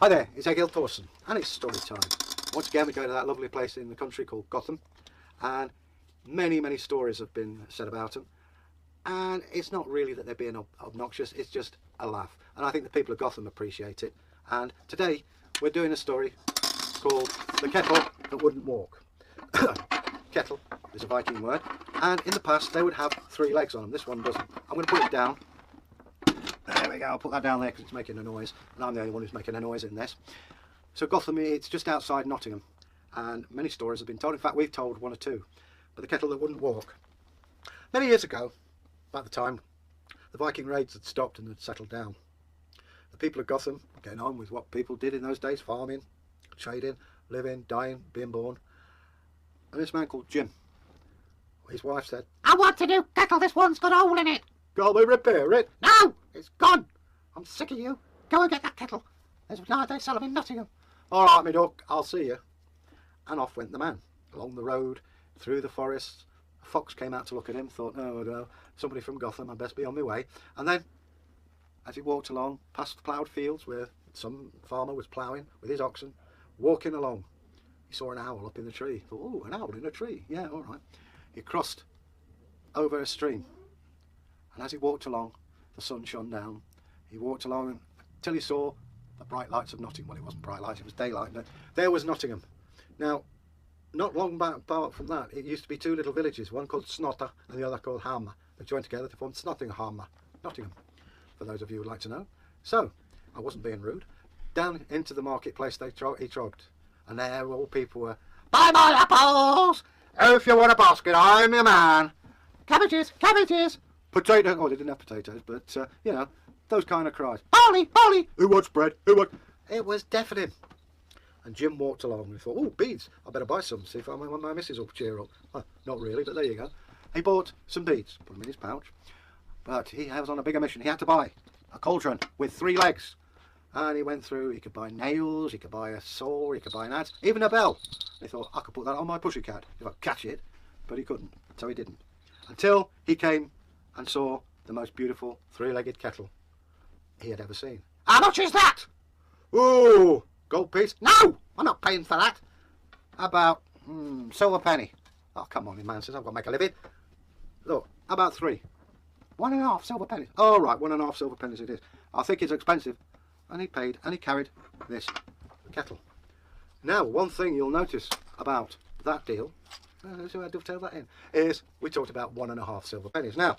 Hi there, it's Egil and it's story time. Once again we go to that lovely place in the country called Gotham, and many stories have been said about them, and it's not really that they're being obnoxious, it's just a laugh, and I think the people of Gotham appreciate it. And today we're doing a story called The Kettle That Wouldn't Walk. Kettle is a Viking word, and in the past they would have 3 legs on them. This one doesn't. I'm going to put it down. There we go, I'll put that down there because it's making a noise, and I'm the only one who's making a noise in this. So Gotham, it's just outside Nottingham, and many stories have been told. In fact, we've told 1 or 2. But the kettle that wouldn't walk. Many years ago, about the time the Viking raids had stopped and had settled down, the people of Gotham were getting on with what people did in those days: farming, trading, living, dying, being born. And this man called Jim, his wife said, "I want a new kettle, this one's got a hole in it." "Can't we repair it?" "No, it's gone. I'm sick of you. Go and get that kettle. They sell them in Nottingham." "All right, me duck, I'll see you." And off went the man, along the road, through the forest. A fox came out to look at him, thought, "Oh no, somebody from Gotham, I'd best be on my way." And then, as he walked along, past ploughed fields where some farmer was ploughing with his oxen, walking along, he saw an owl up in the tree. He thought, "Oh, an owl in a tree, yeah, all right." He crossed over a stream, and as he walked along, the sun shone down. He walked along until he saw the bright lights of Nottingham. Well, it wasn't bright lights, it was daylight, but there was Nottingham. Now, not long apart from that, it used to be 2 little villages, one called Snotter and the other called Hammer. They joined together to form Nottingham, for those of you who would like to know. So, I wasn't being rude. Down into the marketplace he trogged, and there all people were, "Buy my apples! "If you want a basket, I'm your man." Cabbages, cabbages! Potatoes, oh, they didn't have potatoes, but, you know, those kind of cries. Barley, barley!" "Who wants bread? Who wants..." It was deafening. And Jim walked along and he thought, "Oh, beads, I better buy some, see if my missus will cheer up." Not really, but there you go. He bought some beads, put them in his pouch, but he was on a bigger mission. He had to buy a cauldron with 3 legs. And he went through, he could buy nails, he could buy a saw, he could buy an adze, even a bell. He thought, I could put that on my pussycat if I could catch it, but he couldn't, so he didn't. Until he came and saw the most beautiful 3-legged kettle he had ever seen. "How much is that?" "Ooh, gold piece." "No, I'm not paying for that." "About silver penny." "Oh, come on, the man says, I've got to make a living." "Look, about 3. 1.5 silver pennies." "Oh, right, 1.5 silver pennies it is. I think it's expensive." And he paid, and he carried this kettle. Now, one thing you'll notice about that deal, so I dovetail that in, is we talked about 1.5 silver pennies. Now,